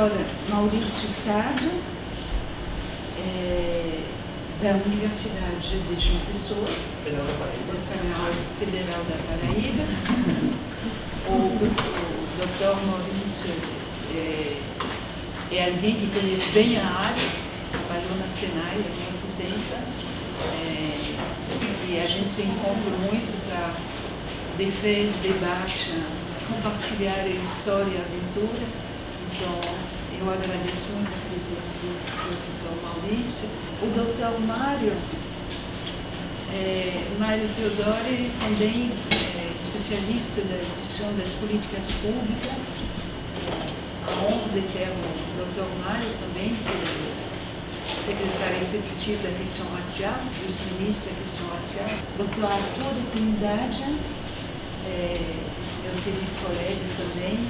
professor Maurício Sádio, da Universidade de João Pessoa, Federal da Paraíba. O Dr. Maurício é alguém que conhece bem a área, trabalhou na Senai há muito tempo, e a gente se encontra muito para defesa, debate, compartilhar a história e a aventura. Então, eu agradeço muito a presença do professor Maurício. O Dr. Mário Teodori, também especialista da edição das políticas públicas. A honra de ter o Dr. Mário também, secretário executivo da questão racial, vice-ministro da questão racial. Dr. Arthur de Trindade, meu querido colega também,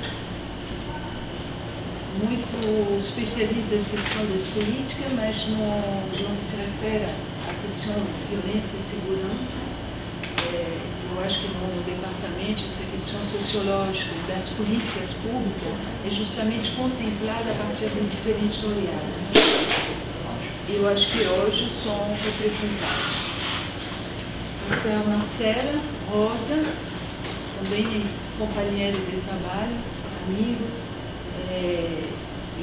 muito especialista das questões políticas, mas no que se refere à questão de violência e segurança. Eu acho que no departamento essa questão sociológica das políticas públicas é justamente contemplada a partir dos diferentes olhares. Eu acho que hoje são representados. Então, Marcela Rosa, também companheiro de trabalho, amigo,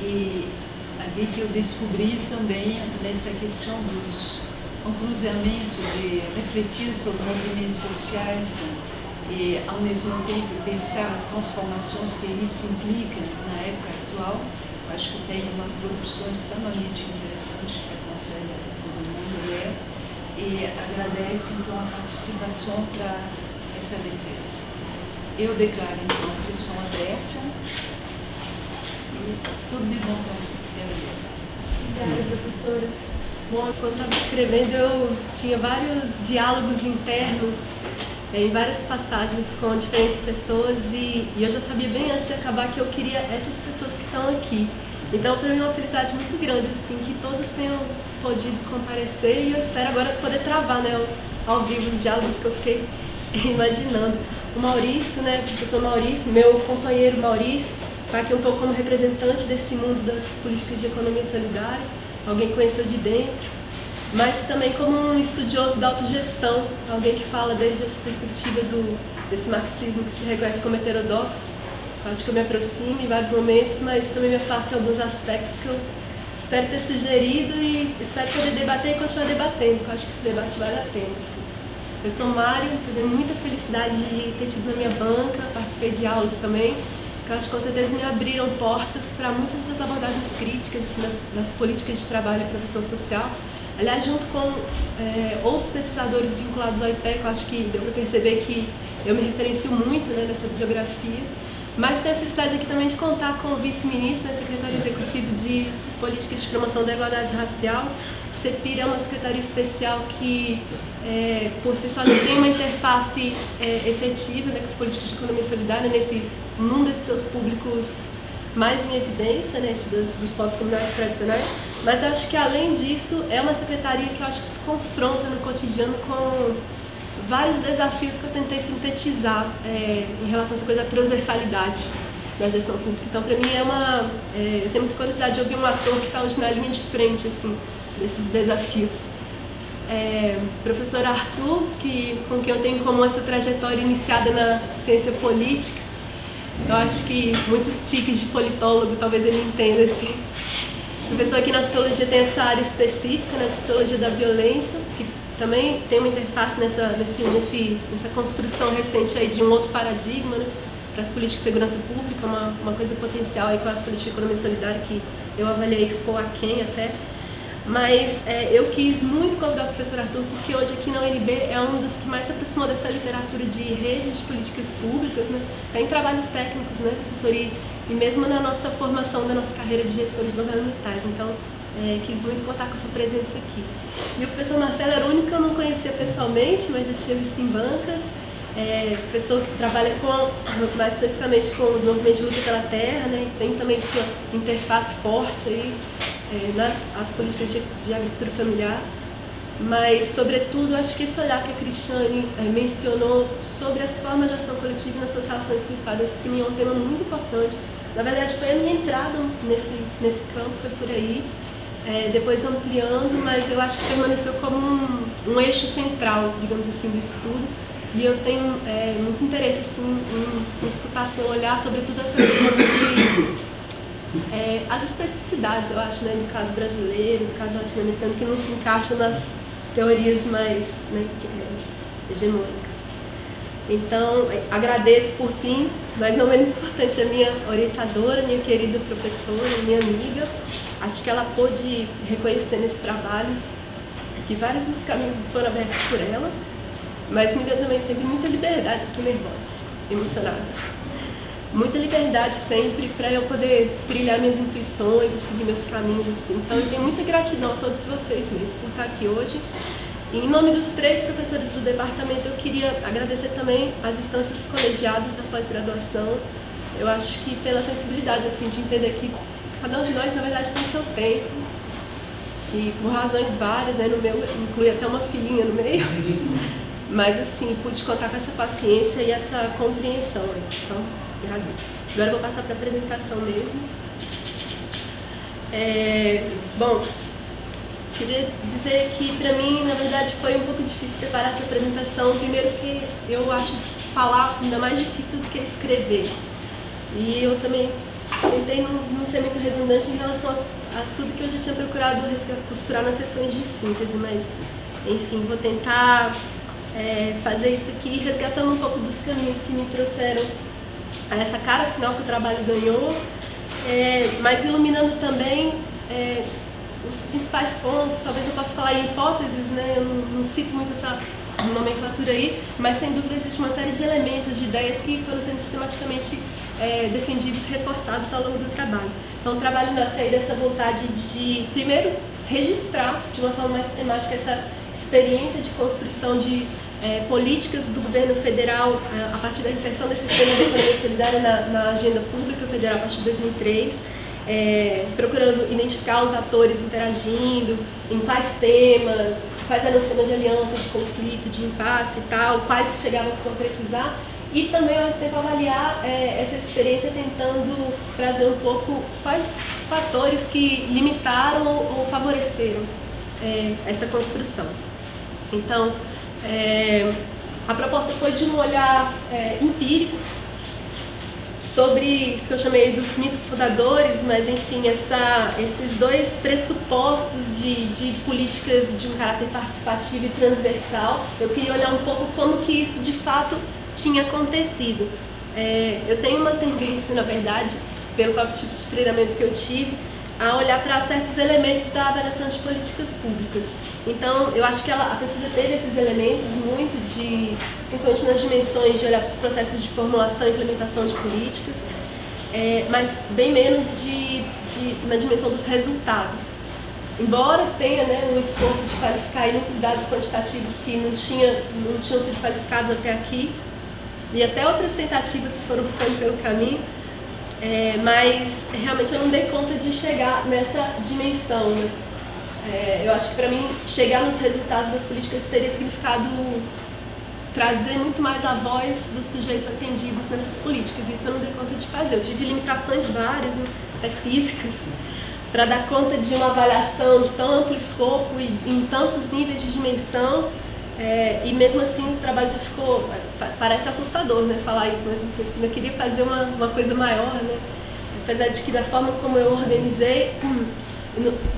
e alguém que eu descobri também nessa questão dos cruzamentos de refletir sobre movimentos sociais e, ao mesmo tempo, pensar as transformações que isso implica na época atual. Acho que tem uma produção extremamente interessante que aconselho a todo mundo ler, e agradece então a participação para essa defesa. Eu declaro então a sessão aberta e tudo de bom para a Obrigada, professora. Bom, quando estava escrevendo, eu tinha vários diálogos internos em várias passagens com diferentes pessoas, e eu já sabia bem antes de acabar que eu queria essas pessoas que estão aqui. Então, para mim é uma felicidade muito grande, assim, que todos tenham podido comparecer, e eu espero agora poder travar, né, ao vivo os diálogos que eu fiquei imaginando. O Maurício, né, o professor Maurício, meu companheiro Maurício, está aqui um pouco como representante desse mundo das políticas de economia solidária, alguém que conheceu de dentro, mas também como um estudioso da autogestão, alguém que fala desde essa perspectiva desse marxismo que se reconhece como heterodoxo. Eu acho que eu me aproximo em vários momentos, mas também me afasto em alguns aspectos que eu espero ter sugerido e espero poder debater e continuar debatendo, porque eu acho que esse debate vale a pena. Assim. Eu sou Mário, tenho muita felicidade de ter tido na minha banca, participei de aulas também, que eu acho que com certeza me abriram portas para muitas das abordagens críticas assim, das políticas de trabalho e proteção social. Aliás, junto com outros pesquisadores vinculados ao IPEC, eu acho que deu para perceber que eu me referencio muito, né, nessa bibliografia. Mas tenho a felicidade aqui também de contar com o vice-ministro, né, secretário executivo de Políticas de Promoção da Igualdade Racial. CEPIR é uma secretaria especial que, por si só, tem uma interface efetiva, né, com as políticas de economia solidária, num desses seus públicos mais em evidência, né, dos povos comunitários tradicionais. Mas eu acho que, além disso, é uma secretaria que eu acho que se confronta no cotidiano com vários desafios que eu tentei sintetizar em relação a essa coisa da transversalidade da gestão pública. Então, para mim, eu tenho muita curiosidade de ouvir um ator que está hoje na linha de frente, assim, desses desafios. Professor Arthur, com quem eu tenho em comum essa trajetória iniciada na ciência política, eu acho que muitos tiques de politólogo, talvez ele entenda, assim. O professor aqui na sociologia tem essa área específica, né, sociologia da violência, que também tem uma interface nessa construção recente aí de um outro paradigma, né, para as políticas de segurança pública, uma coisa potencial aí com as políticas de economia solidária que eu avaliei que ficou aquém até. Mas eu quis muito convidar o professor Arthur porque hoje aqui na UNB é um dos que mais se aproximou dessa literatura de rede de políticas públicas, né? Tem trabalhos técnicos, né, professor? E mesmo na nossa formação da nossa carreira de gestores governamentais. Então, quis muito contar com a sua presença aqui. E o professor Marcelo era o único que eu não conhecia pessoalmente, mas já tinha visto em bancas. Professor que trabalha mais especificamente com os movimentos de luta pela terra, né? Tem também sua interface forte aí nas políticas de agricultura familiar, mas, sobretudo, acho que esse olhar que a Cristiane mencionou sobre as formas de ação coletiva e nas suas relações com o Estado, esse para mim é um tema muito importante, Na verdade, foi a minha entrada nesse campo, foi por aí, depois ampliando, mas eu acho que permaneceu como um eixo central, digamos assim, do estudo. E eu tenho muito interesse assim, em escutar seu olhar, sobretudo essa questão de as especificidades, eu acho, né, no caso brasileiro, no caso latino-americano, que não se encaixam nas teorias mais, né, hegemônicas. Então, agradeço por fim, mas não menos importante, a minha orientadora, minha querida professora, minha amiga. Acho que ela pôde reconhecer nesse trabalho que vários dos caminhos foram abertos por ela, mas me deu também sempre muita liberdade, aqui nervosa, emocionada. Muita liberdade sempre para eu poder trilhar minhas intuições e seguir meus caminhos assim. Então eu tenho muita gratidão a todos vocês mesmo por estar aqui hoje. E em nome dos 3 professores do departamento eu queria agradecer também as instâncias colegiadas da pós-graduação. Eu acho que pela sensibilidade assim de entender que cada um de nós na verdade tem seu tempo e por razões várias, né, no meu inclui até uma filhinha no meio. Mas assim, pude contar com essa paciência e essa compreensão. Então, agradeço. Agora eu vou passar para a apresentação mesmo. Bom, queria dizer que para mim, na verdade, foi um pouco difícil preparar essa apresentação. Primeiro que eu acho falar ainda mais difícil do que escrever. E eu também tentei não ser muito redundante em relação a tudo que eu já tinha procurado costurar nas sessões de síntese, mas, enfim, vou tentar fazer isso aqui, resgatando um pouco dos caminhos que me trouxeram a essa cara final que o trabalho ganhou, mas iluminando também os principais pontos. Talvez eu possa falar em hipóteses, né? Eu não cito muito essa nomenclatura aí, mas sem dúvida existe uma série de elementos, de ideias que foram sendo sistematicamente defendidos, reforçados ao longo do trabalho. Então o trabalho nasce aí dessa vontade de, primeiro, registrar de uma forma mais sistemática essa experiência de construção de políticas do governo federal a partir da inserção desse tema da economia solidária na agenda pública federal a partir de 2003, procurando identificar os atores interagindo, em quais temas, quais eram os temas de aliança, de conflito, de impasse e tal, quais chegavam a se concretizar, e também ao mesmo tempo avaliar essa experiência tentando trazer um pouco quais fatores que limitaram ou favoreceram essa construção. Então, a proposta foi de um olhar empírico sobre isso que eu chamei dos mitos fundadores, mas enfim, esses 2 pressupostos de políticas de um caráter participativo e transversal. Eu queria olhar um pouco como que isso de fato tinha acontecido. Eu tenho uma tendência, na verdade, pelo próprio tipo de treinamento que eu tive, a olhar para certos elementos da avaliação de políticas públicas. Então, eu acho que a pesquisa teve esses elementos muito principalmente nas dimensões de olhar para os processos de formulação e implementação de políticas, mas bem menos na dimensão dos resultados. Embora tenha, né, um esforço de qualificar aí muitos dados quantitativos que não tinham sido qualificados até aqui, e até outras tentativas que foram ficando pelo caminho, mas realmente eu não dei conta de chegar nessa dimensão, né? Eu acho que para mim chegar nos resultados das políticas teria significado trazer muito mais a voz dos sujeitos atendidos nessas políticas. Isso eu não dei conta de fazer. Eu tive limitações várias, né, até físicas, para dar conta de uma avaliação de tão amplo escopo e em tantos níveis de dimensão. E mesmo assim o trabalho já ficou, parece assustador, né, falar isso, mas eu queria fazer uma coisa maior, né, apesar de que da forma como eu organizei,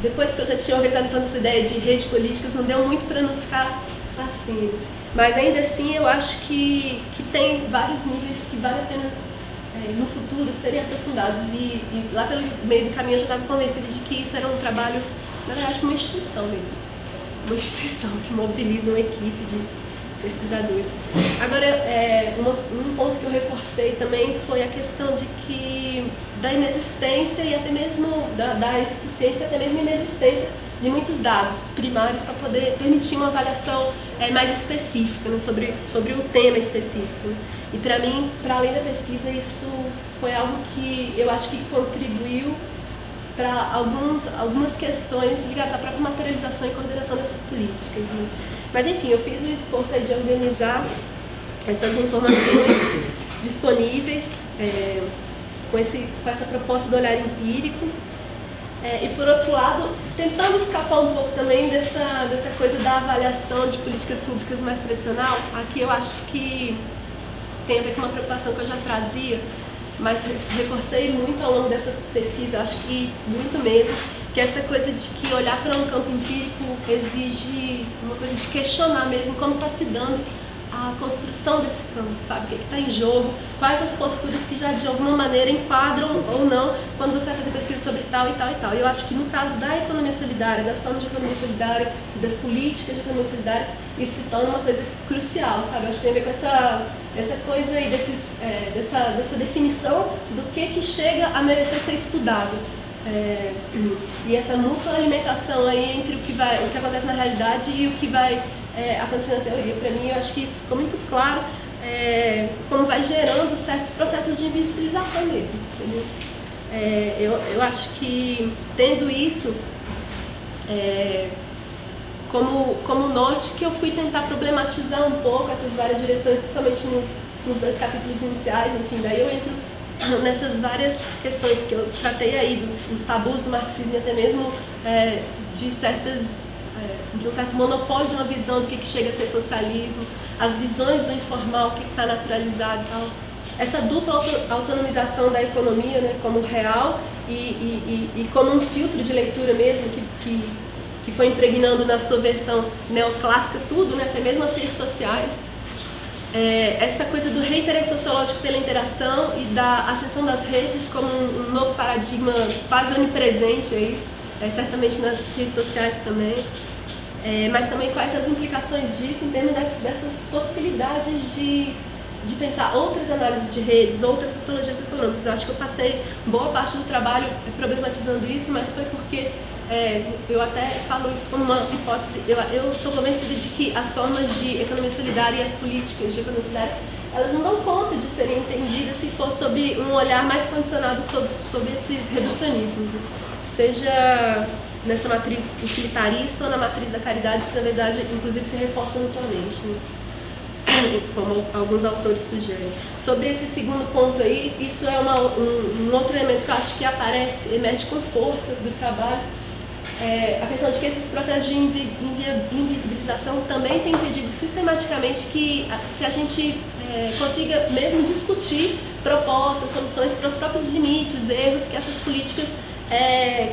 depois que eu já tinha organizado tanto essa ideia de rede de políticas, não deu muito para não ficar assim, mas ainda assim eu acho que tem vários níveis que vale a pena no futuro serem aprofundados, e lá pelo meio do caminho eu já estava convencida de que isso era um trabalho, na verdade, uma instituição mesmo. Uma instituição que mobiliza uma equipe de pesquisadores. Agora, um ponto que eu reforcei também foi a questão da inexistência e até mesmo da insuficiência, até mesmo inexistência de muitos dados primários para poder permitir uma avaliação mais específica, né, sobre o tema específico. Né? E para mim, para além da pesquisa, isso foi algo que eu acho que contribuiu para algumas questões ligadas à própria materialização e coordenação dessas políticas. Né? Mas enfim, eu fiz o esforço aí de organizar essas informações disponíveis. com essa proposta do olhar empírico. E por outro lado, tentando escapar um pouco também dessa coisa da avaliação de políticas públicas mais tradicional. Aqui eu acho que tem a ver com uma preocupação que eu já trazia, mas reforcei muito ao longo dessa pesquisa, acho que muito mesmo, que essa coisa de que olhar para um campo empírico exige uma coisa de questionar mesmo como está se dando a construção desse campo, sabe? O que está em jogo, quais as posturas que já de alguma maneira enquadram ou não quando você vai fazer pesquisa sobre tal e tal e tal. E eu acho que no caso da economia solidária, das formas de economia solidária, das políticas de economia solidária, isso se torna uma coisa crucial, sabe? Eu acho que tem a ver com essa coisa aí, dessa definição do que chega a merecer ser estudado. E essa mútua alimentação aí entre o que acontece na realidade e o que vai acontecer na teoria. Para mim, eu acho que isso ficou muito claro, como vai gerando certos processos de invisibilização mesmo, entendeu? Eu acho que tendo isso como norte, que eu fui tentar problematizar um pouco essas várias direções, principalmente nos 2 capítulos iniciais. Enfim, daí eu entro nessas várias questões que eu tratei aí, dos tabus do marxismo e até mesmo de um certo monopólio de uma visão do que chega a ser socialismo, as visões do informal, o que está naturalizado e tal. Essa dupla autonomização da economia, né, como real e como um filtro de leitura mesmo, que foi impregnando na sua versão neoclássica tudo, né, até mesmo as ciências sociais. Essa coisa do reinteresse sociológico pela interação e da ascensão das redes como um novo paradigma quase onipresente aí, certamente nas ciências sociais também, mas também quais as implicações disso em termos dessas possibilidades de pensar outras análises de redes, outras sociologias econômicas. Eu acho que eu passei boa parte do trabalho problematizando isso, mas foi porque eu até falo isso como uma hipótese. Eu estou convencida de que as formas de economia solidária e as políticas de economia solidária, elas não dão conta de serem entendidas se for sob um olhar mais condicionado sobre esses reducionismos, né? Seja nessa matriz utilitarista ou na matriz da caridade, que na verdade inclusive se reforçam mutuamente, né? Como alguns autores sugerem. Sobre esse segundo ponto aí, isso é um outro elemento que eu acho que emerge com força do trabalho. A questão de que esses processos de invisibilização também têm impedido sistematicamente que a gente consiga mesmo discutir propostas, soluções para os próprios limites, erros que essas políticas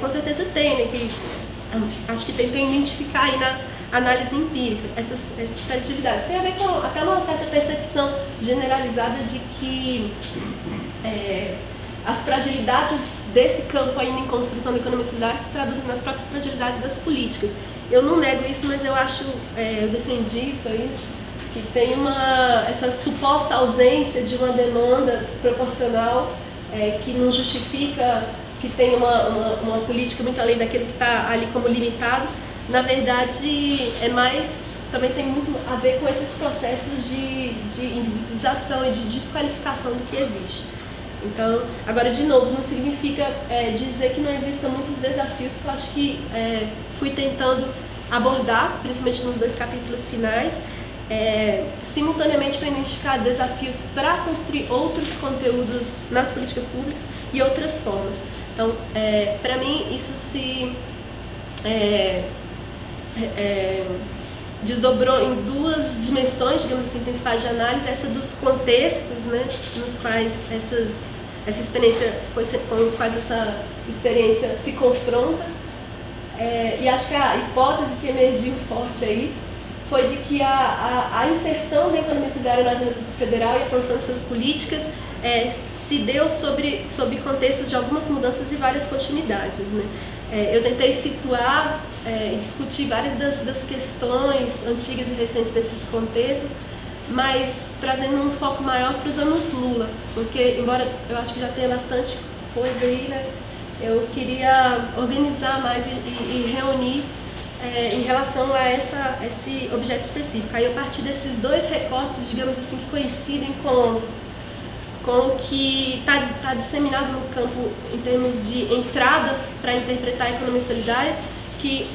com certeza têm, né? Que acho que tentam identificar aí na análise empírica essas fragilidades. Tem a ver com até uma certa percepção generalizada de que as fragilidades desse campo ainda em construção da economia solidária se traduzem nas próprias fragilidades das políticas. Eu não nego isso, mas eu acho, eu defendi isso aí, que tem essa suposta ausência de uma demanda proporcional que não justifica que tem uma política muito além daquilo que está ali como limitado. Na verdade, também tem muito a ver com esses processos de invisibilização e de desqualificação do que existe. Então, agora, de novo, não significa dizer que não existam muitos desafios que eu acho que fui tentando abordar, principalmente nos 2 capítulos finais, simultaneamente para identificar desafios para construir outros conteúdos nas políticas públicas e outras formas. Então, para mim, isso se desdobrou em 2 dimensões, digamos assim, principais de análise: essa dos contextos, né, nos quais essa experiência com os quais essa experiência se confronta, e acho que a hipótese que emergiu forte aí foi de que a inserção da economia solidária na agenda federal e a construção dessas políticas se deu sob contextos de algumas mudanças e várias continuidades, né? Eu tentei situar e discutir várias das questões antigas e recentes desses contextos, mas trazendo um foco maior para os anos Lula, porque, embora eu acho que já tenha bastante coisa aí, né, eu queria organizar mais e reunir em relação a esse objeto específico. Aí, a partir desses 2 recortes, digamos assim, que coincidem com o que está disseminado no campo em termos de entrada para interpretar a economia solidária, que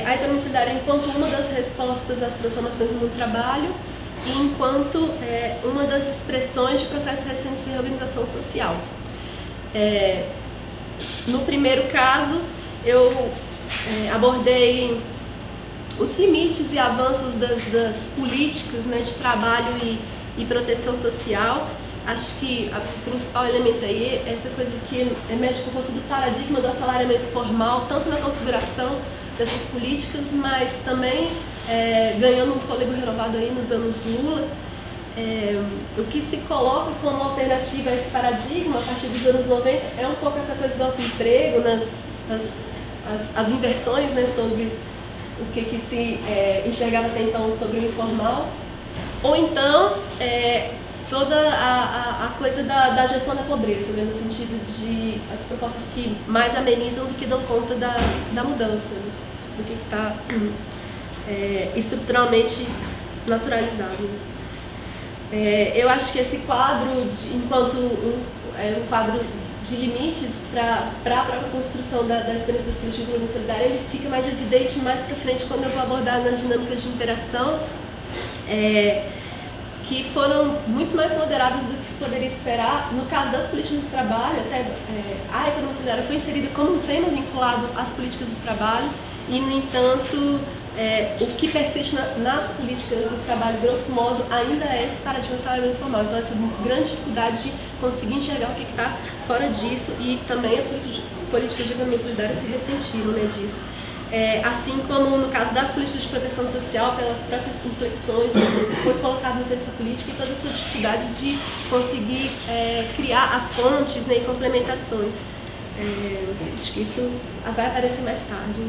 a economia solidária enquanto uma das respostas às transformações no mundo do trabalho e enquanto uma das expressões de processo recente de reorganização social. No primeiro caso, eu abordei os limites e avanços das políticas, né, de trabalho e proteção social. Acho que o principal elemento aí é essa coisa que mexe com a força do paradigma do assalariamento formal, tanto na configuração dessas políticas, mas também ganhando um fôlego renovado aí nos anos Lula. O que se coloca como alternativa a esse paradigma a partir dos anos 90 é um pouco essa coisa do autoemprego, as inversões, né, sobre o que se enxergava até então sobre o informal, ou então toda a coisa da gestão da pobreza, né, no sentido de as propostas que mais amenizam do que dão conta da mudança, né, do que está estruturalmente naturalizado. Eu acho que esse quadro, enquanto um quadro de limites para a própria construção da experiência das políticas de economia solidária, ele fica mais evidente mais para frente quando eu vou abordar nas dinâmicas de interação, que foram muito mais moderadas do que se poderia esperar. No caso das políticas do trabalho, até a economia solidária foi inserida como um tema vinculado às políticas do trabalho e, no entanto, o que persiste nas políticas do trabalho, grosso modo, ainda é esse paradigma do assalariamento formal. Então, essa grande dificuldade de conseguir enxergar o que está fora disso, e também as políticas de economia solidária se ressentiram, né, disso. Assim como no caso das políticas de proteção social, pelas próprias inflexões, foi colocado no centro dessa política e toda a sua dificuldade de conseguir criar as pontes, né, e complementações. Acho que isso vai aparecer mais tarde.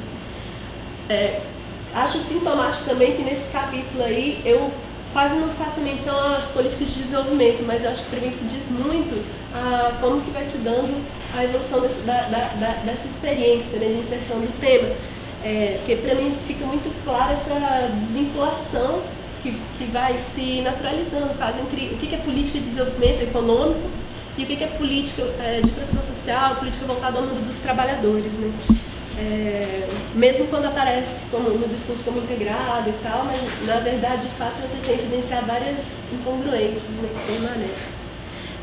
Acho sintomático também que nesse capítulo aí eu quase não faço menção às políticas de desenvolvimento, mas eu acho que para mim isso diz muito a como que vai se dando a evolução dessa experiência, né, de inserção do tema. Porque para mim fica muito clara essa desvinculação que vai se naturalizando quase entre o que é política de desenvolvimento econômico e o que é política de proteção social, política voltada ao mundo dos trabalhadores, né? Mesmo quando aparece no discurso como integrado e tal, mas na verdade, de fato, eu tentei evidenciar várias incongruências, né, que permanecem.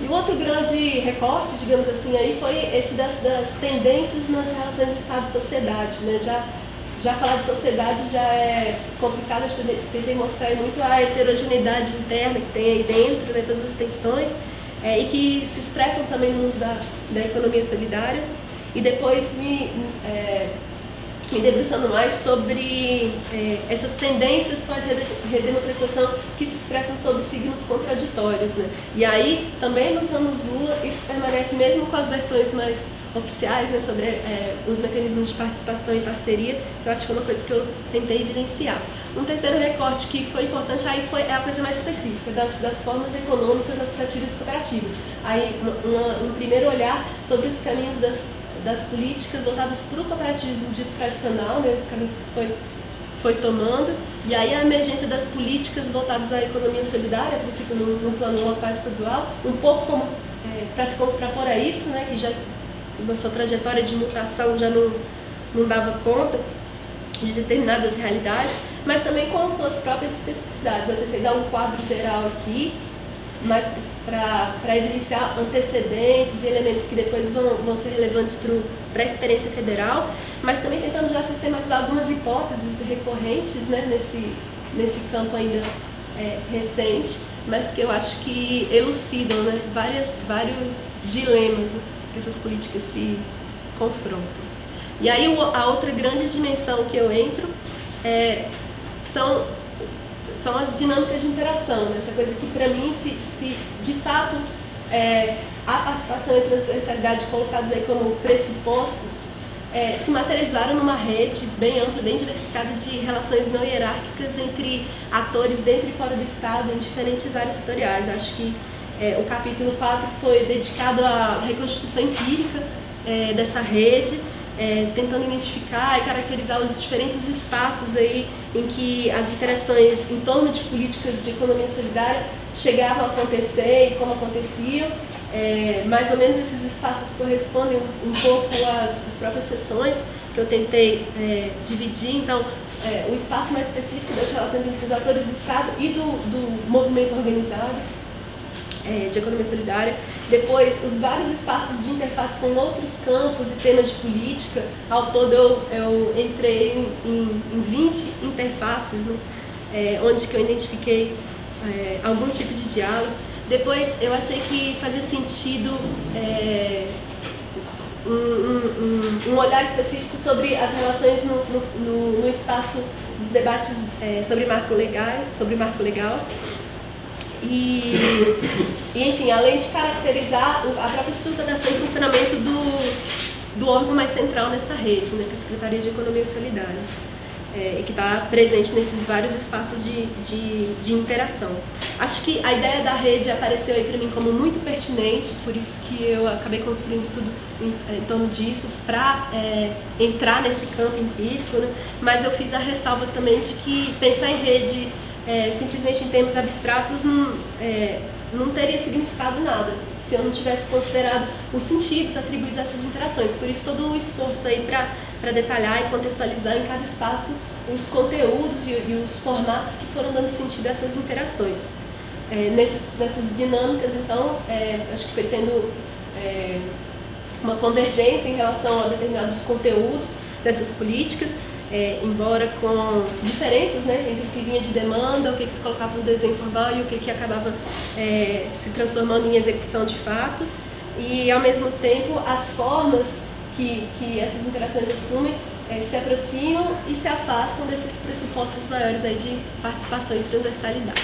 E um outro grande recorte, digamos assim, aí foi esse das tendências nas relações Estado-sociedade, né? Já falar de sociedade já é complicado, acho que eu tentei mostrar muito a heterogeneidade interna que tem aí dentro, né, todas as tensões, e que se expressam também no mundo da economia solidária. E depois me debruçando mais sobre essas tendências pós-redemocratização que se expressam sob signos contraditórios, né? E aí, também nos anos Lula, isso permanece mesmo com as versões mais oficiais, né, sobre os mecanismos de participação e parceria, que eu acho que foi uma coisa que eu tentei evidenciar. Um terceiro recorte que foi importante aí é a coisa mais específica, das formas econômicas associativas e cooperativas. Aí um primeiro olhar sobre os caminhos das políticas voltadas para o cooperativismo dito tradicional, né, os caminhos que isso foi tomando, e aí a emergência das políticas voltadas à economia solidária, a princípio no plano local e estadual, um pouco como para se contrapor a isso, né, que já na sua trajetória de mutação já não dava conta de determinadas realidades, mas também com as suas próprias especificidades. Eu tentei dar um quadro geral aqui, mas para evidenciar antecedentes e elementos que depois vão ser relevantes para a experiência federal, mas também tentando já sistematizar algumas hipóteses recorrentes, né, nesse campo ainda recente, mas que eu acho que elucidam, né, vários dilemas, né, que essas políticas se confrontam. E aí a outra grande dimensão que eu entro são as dinâmicas de interação, né? Essa coisa que para mim, se de fato a participação e a transversalidade colocados aí como pressupostos se materializaram numa rede bem ampla, bem diversificada de relações não hierárquicas entre atores dentro e fora do Estado em diferentes áreas setoriais. Acho que o capítulo 4 foi dedicado à reconstituição empírica dessa rede, tentando identificar e caracterizar os diferentes espaços aí em que as interações em torno de políticas de economia solidária chegavam a acontecer e como aconteciam. Mais ou menos esses espaços correspondem um pouco às próprias sessões que eu tentei dividir. Então, o espaço mais específico das relações entre os atores do Estado e do movimento organizado, de economia solidária. Depois, os vários espaços de interface com outros campos e temas de política. Ao todo, eu entrei em 20 interfaces, né? Onde que eu identifiquei algum tipo de diálogo. Depois, eu achei que fazia sentido um olhar específico sobre as relações no espaço dos debates sobre marco legal. E, enfim, além de caracterizar a própria estruturação e funcionamento do órgão mais central nessa rede, né, que é a Secretaria de Economia Solidária, e que está presente nesses vários espaços de interação. Acho que a ideia da rede apareceu aí para mim como muito pertinente, por isso que eu acabei construindo tudo em torno disso, para entrar nesse campo empírico, né? Mas eu fiz a ressalva também de que pensar em rede simplesmente em termos abstratos não teria significado nada se eu não tivesse considerado os sentidos atribuídos a essas interações. Por isso todo o esforço aí para detalhar e contextualizar em cada espaço os conteúdos e os formatos que foram dando sentido a essas interações. Nessas dinâmicas, então, acho que foi tendo uma convergência em relação a determinados conteúdos dessas políticas, embora com diferenças, né, entre o que vinha de demanda, o que se colocava no desenho formal e o que acabava se transformando em execução de fato, e ao mesmo tempo as formas que essas interações assumem se aproximam e se afastam desses pressupostos maiores aí de participação e transversalidade.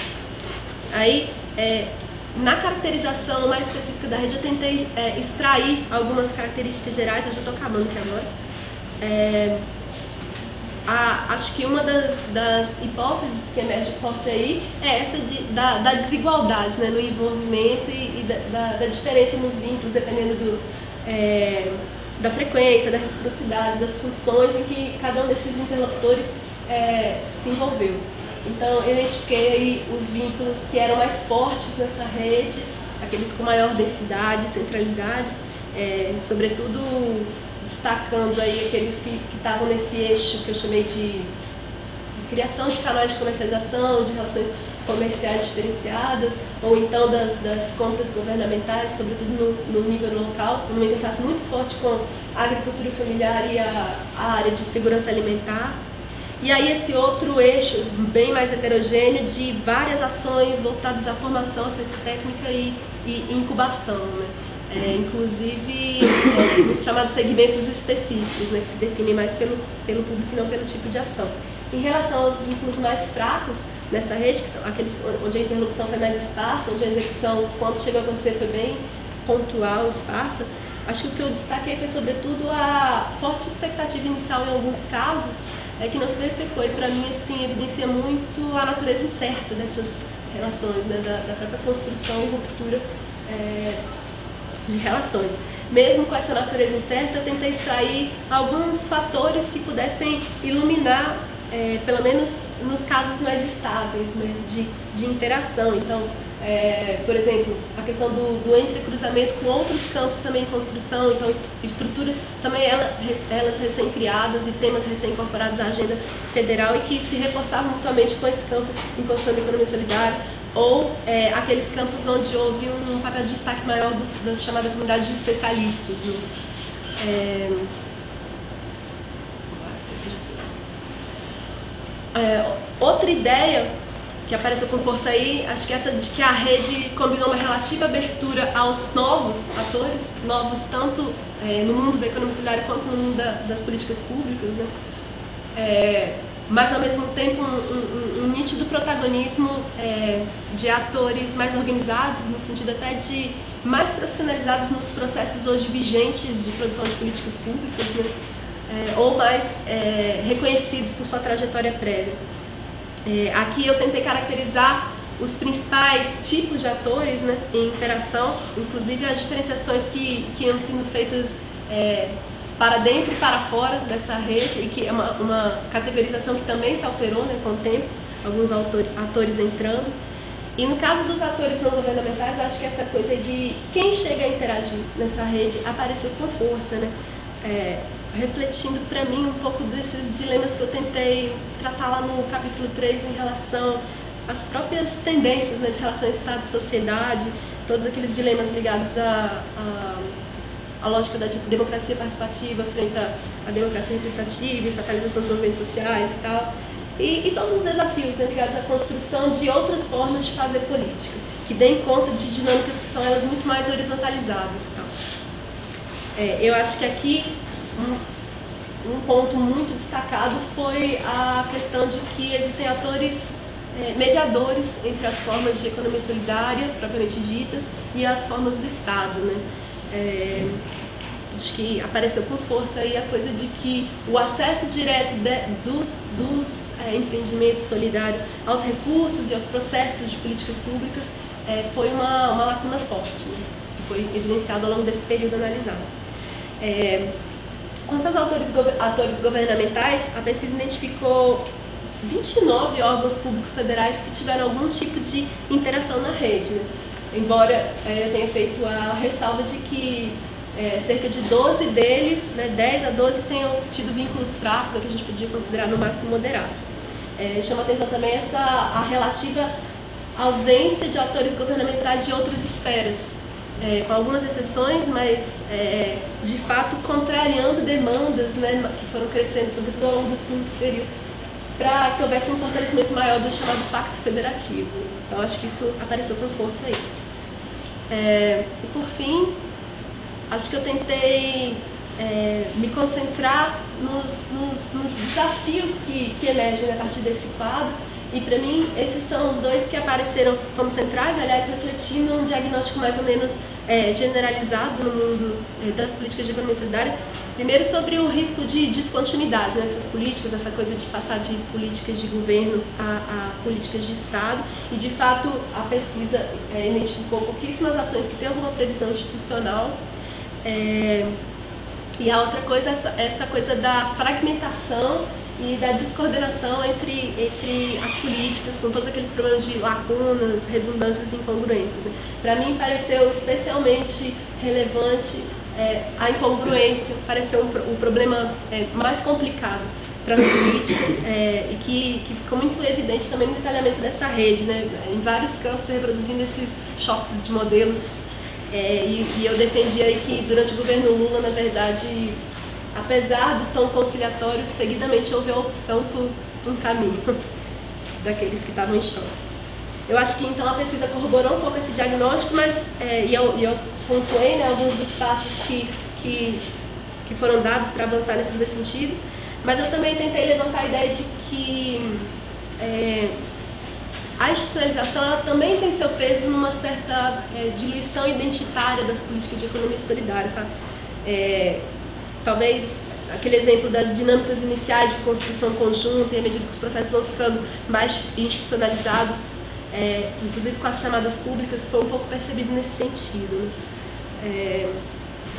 Aí, na caracterização mais específica da rede, eu tentei extrair algumas características gerais, eu já estou acabando aqui agora. Acho que uma das hipóteses que emerge forte aí é essa da desigualdade, né, no envolvimento e da diferença nos vínculos, dependendo da frequência, da reciprocidade, das funções em que cada um desses interlocutores se envolveu. Então, eu identifiquei aí os vínculos que eram mais fortes nessa rede, aqueles com maior densidade, centralidade, sobretudo destacando aí aqueles que estavam nesse eixo que eu chamei de criação de canais de comercialização, de relações comerciais diferenciadas, ou então das compras governamentais, sobretudo no nível local, numa interface muito forte com a agricultura familiar e a área de segurança alimentar. E aí esse outro eixo, bem mais heterogêneo, de várias ações voltadas à formação, ciência técnica e incubação, né? Inclusive nos chamados segmentos específicos, né, que se definem mais pelo público e não pelo tipo de ação. Em relação aos vínculos mais fracos nessa rede, que são aqueles onde a interlocução foi mais esparsa, onde a execução, quando chegou a acontecer, foi bem pontual, esparsa, acho que o que eu destaquei foi sobretudo a forte expectativa inicial em alguns casos, que não se verificou, e para mim assim, evidencia muito a natureza incerta dessas relações, né, da própria construção e ruptura de relações. Mesmo com essa natureza incerta, eu tentei extrair alguns fatores que pudessem iluminar, pelo menos nos casos mais estáveis, né, de interação. Então, por exemplo, a questão do entrecruzamento com outros campos também em construção, então estruturas também elas recém-criadas e temas recém-incorporados à agenda federal e que se reforçavam mutuamente com esse campo em construção da economia solidária, ou aqueles campos onde houve um papel de destaque maior da chamada comunidade de especialistas, né? Outra ideia que apareceu com força aí, acho que essa de que a rede combinou uma relativa abertura aos novos atores, novos tanto no mundo da economia solidária quanto no mundo das políticas públicas, né? Mas ao mesmo tempo um nítido protagonismo de atores mais organizados, no sentido até de mais profissionalizados nos processos hoje vigentes de produção de políticas públicas, né? Ou mais reconhecidos por sua trajetória prévia. Aqui eu tentei caracterizar os principais tipos de atores, né, em interação, inclusive as diferenciações que iam sendo feitas para dentro e para fora dessa rede, e que é uma categorização que também se alterou, né, com o tempo, alguns atores entrando. E no caso dos atores não governamentais, acho que essa coisa de quem chega a interagir nessa rede apareceu com força, né? Refletindo para mim um pouco desses dilemas que eu tentei tratar lá no capítulo 3 em relação às próprias tendências, né, de relação Estado-sociedade, todos aqueles dilemas ligados a lógica da democracia participativa frente à democracia representativa, estatalização dos movimentos sociais e tal, e todos os desafios, né, ligados à construção de outras formas de fazer política, que deem conta de dinâmicas que são elas muito mais horizontalizadas. Tal. Eu acho que aqui um ponto muito destacado foi a questão de que existem atores mediadores entre as formas de economia solidária, propriamente ditas, e as formas do Estado, né? Acho que apareceu com força aí a coisa de que o acesso direto dos empreendimentos solidários aos recursos e aos processos de políticas públicas foi uma lacuna forte, né? Que foi evidenciado ao longo desse período analisado. Quanto aos atores governamentais, a pesquisa identificou 29 órgãos públicos federais que tiveram algum tipo de interação na rede, né? Embora eu tenha feito a ressalva de que cerca de 12 deles, né, 10 a 12, tenham tido vínculos fracos, ou que a gente podia considerar no máximo moderados. Chama atenção também a relativa ausência de atores governamentais de outras esferas, com algumas exceções, mas de fato contrariando demandas, né, que foram crescendo, sobretudo ao longo do segundo período, para que houvesse um fortalecimento maior do chamado Pacto Federativo. Então acho que isso apareceu com força aí. E por fim, acho que eu tentei me concentrar nos desafios que emergem a partir desse quadro, e para mim esses são os dois que apareceram como centrais, aliás, refletindo um diagnóstico mais ou menos generalizado no mundo das políticas de economia solidária. Primeiro, sobre o risco de descontinuidade nessas políticas, essa coisa de passar de políticas de governo a políticas de Estado, e de fato a pesquisa identificou pouquíssimas ações que têm alguma previsão institucional. E a outra coisa é essa coisa da fragmentação e da descoordenação entre as políticas, com todos aqueles problemas de lacunas, redundâncias e incongruências, né? Para mim pareceu especialmente relevante a incongruência, pareceu o problema mais complicado para as políticas, e que ficou muito evidente também no detalhamento dessa rede, né? Em vários campos reproduzindo esses choques de modelos. E eu defendi aí que durante o governo Lula, na verdade, apesar do tom conciliatório, seguidamente houve a opção por um caminho daqueles que estavam em choque. Eu acho que então a pesquisa corroborou um pouco esse diagnóstico, mas eu pontuei, né, alguns dos passos que foram dados para avançar nesses dois sentidos, mas eu também tentei levantar a ideia de que a institucionalização ela também tem seu peso numa certa diluição identitária das políticas de economia solidária, sabe? Talvez aquele exemplo das dinâmicas iniciais de construção conjunta, e à medida que os processos vão ficando mais institucionalizados, inclusive com as chamadas públicas, foi um pouco percebido nesse sentido.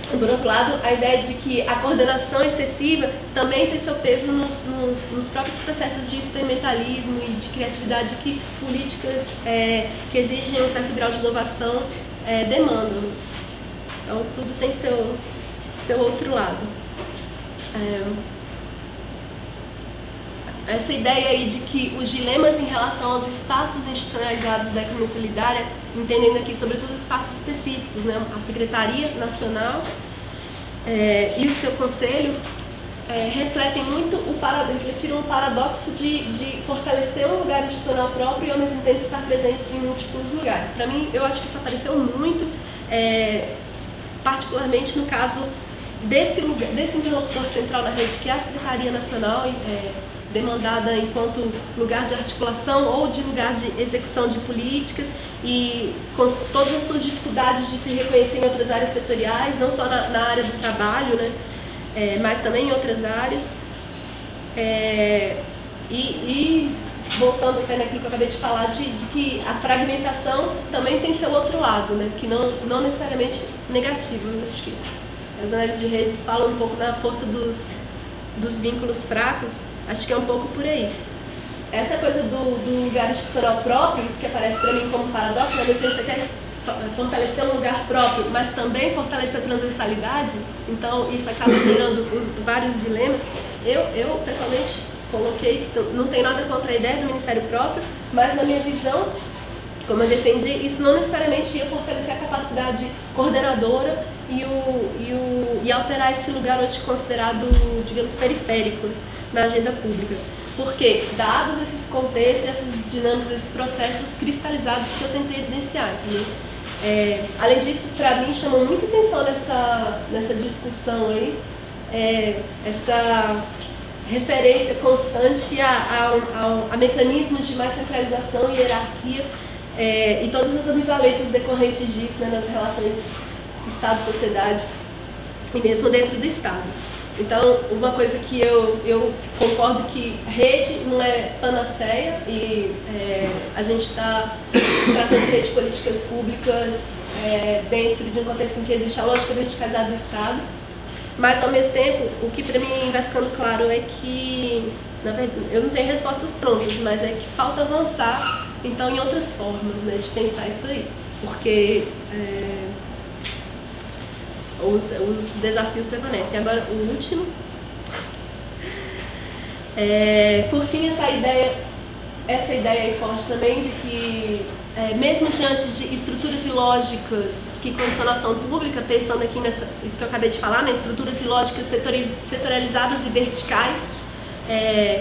Por outro lado, a ideia de que a coordenação excessiva também tem seu peso nos próprios processos de experimentalismo e de criatividade que políticas que exigem um certo grau de inovação demandam. Então, tudo tem seu outro lado. Essa ideia aí de que os dilemas em relação aos espaços institucionalizados da economia solidária, entendendo aqui sobretudo os espaços específicos, né? A Secretaria Nacional e o seu Conselho refletiram o paradoxo de fortalecer um lugar institucional próprio e ao mesmo tempo estar presentes em múltiplos lugares. Para mim, eu acho que isso apareceu muito, particularmente no caso desse interlocutor central na rede, que é a Secretaria Nacional, demandada enquanto lugar de articulação ou de lugar de execução de políticas, e com todas as suas dificuldades de se reconhecer em outras áreas setoriais, não só na área do trabalho, né, mas também em outras áreas. E voltando até naquilo que eu acabei de falar, de que a fragmentação também tem seu outro lado, né, que não necessariamente negativo. Eu acho que as análises de redes falam um pouco da força dos vínculos fracos. Acho que é um pouco por aí. Essa coisa do lugar institucional próprio, isso que aparece para mim como paradoxo, né? Você quer fortalecer um lugar próprio, mas também fortalecer a transversalidade, então isso acaba gerando vários dilemas. Eu pessoalmente coloquei que não tem nada contra a ideia do Ministério próprio, mas na minha visão como eu defendi, isso não necessariamente ia fortalecer a capacidade coordenadora e alterar esse lugar hoje considerado, digamos, periférico na agenda pública. Porque, dados esses contextos, essas dinâmicas, esses processos cristalizados que eu tentei evidenciar, além disso, para mim, chamou muita atenção nessa discussão aí, essa referência constante a mecanismos de mais centralização e hierarquia e todas as ambivalências decorrentes disso, né, nas relações Estado-sociedade e mesmo dentro do Estado. Então, uma coisa que eu concordo que rede não é panaceia e a gente está tratando de rede de políticas públicas dentro de um contexto em que existe a lógica verticalizada do Estado, mas ao mesmo tempo, o que para mim vai ficando claro é que, na verdade, eu não tenho respostas prontas, mas é que falta avançar, então, em outras formas, né, de pensar isso aí, porque os desafios permanecem. Agora, o último, por fim, essa ideia aí forte também de que, mesmo diante de estruturas e lógicas que condicionam a ação pública, pensando aqui isso que eu acabei de falar, né, estruturas e lógicas setorializadas e verticais,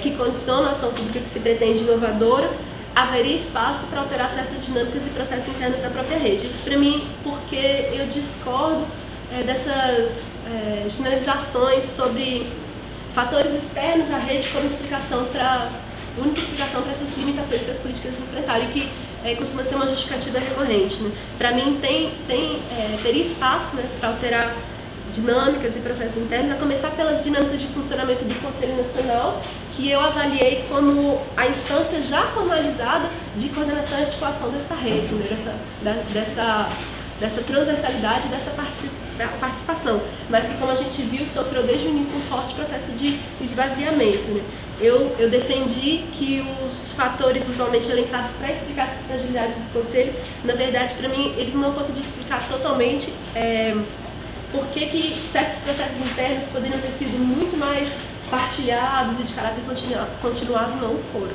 que condicionam a ação pública que se pretende inovadora, haveria espaço para alterar certas dinâmicas e processos internos da própria rede. Isso para mim, porque eu discordo dessas generalizações sobre fatores externos à rede como única explicação para essas limitações que as políticas enfrentaram e que costuma ser uma justificativa recorrente. Né? Para mim, teria espaço, né, para alterar dinâmicas e processos internos, a começar pelas dinâmicas de funcionamento do Conselho Nacional, que eu avaliei como a instância já formalizada de coordenação e articulação dessa rede, né, dessa transversalidade, dessa participação, mas que, como a gente viu, sofreu desde o início um forte processo de esvaziamento. Né? Eu defendi que os fatores usualmente elencados para explicar essas fragilidades do Conselho, na verdade, para mim, eles não dão conta de explicar totalmente por que certos processos internos poderiam ter sido muito mais partilhados e de caráter continuado não foram.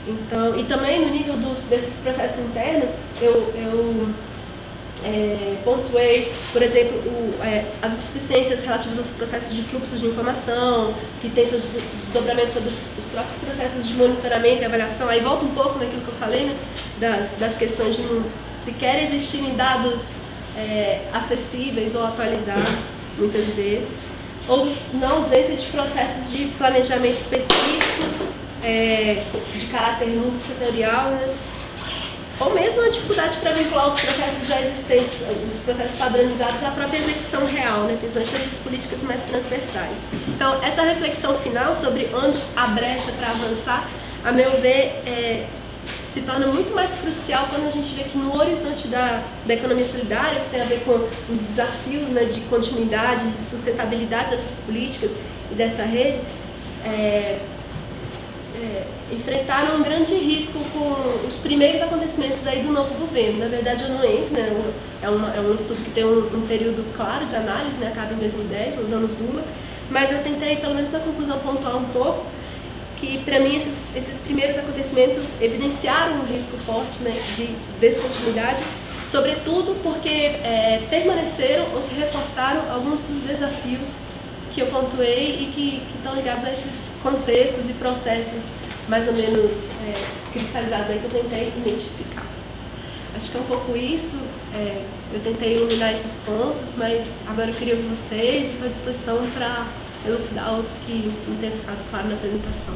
Então, e também no nível desses processos internos, eu pontuei, por exemplo, as insuficiências relativas aos processos de fluxos de informação, que tem seus desdobramentos sobre os próprios processos de monitoramento e avaliação. Aí volta um pouco naquilo que eu falei, né, das questões de não sequer existirem dados acessíveis ou atualizados, muitas vezes, ou na ausência de processos de planejamento específico, de caráter multissetorial, né? Ou mesmo a dificuldade para vincular os processos já existentes, os processos padronizados à própria execução real, né? Principalmente essas políticas mais transversais. Então, essa reflexão final sobre onde há brecha para avançar, a meu ver, se torna muito mais crucial quando a gente vê que no horizonte da economia solidária, que tem a ver com os desafios, né, de continuidade, de sustentabilidade dessas políticas e dessa rede, enfrentaram um grande risco com os primeiros acontecimentos aí do novo governo. Na verdade, eu não entro, né? É um estudo que tem um período claro de análise, né? Acaba em 2010, nos anos Lula, mas eu tentei, pelo menos na conclusão, pontuar um pouco que, para mim, esses primeiros acontecimentos evidenciaram um risco forte, né, de descontinuidade, sobretudo porque permaneceram ou se reforçaram alguns dos desafios que eu pontuei e que estão ligados a esses contextos e processos mais ou menos cristalizados aí que eu tentei identificar. Acho que é um pouco isso, eu tentei iluminar esses pontos, mas agora eu queria ouvir vocês e estou à disposição para elucidar outros que não tenham ficado claro na apresentação.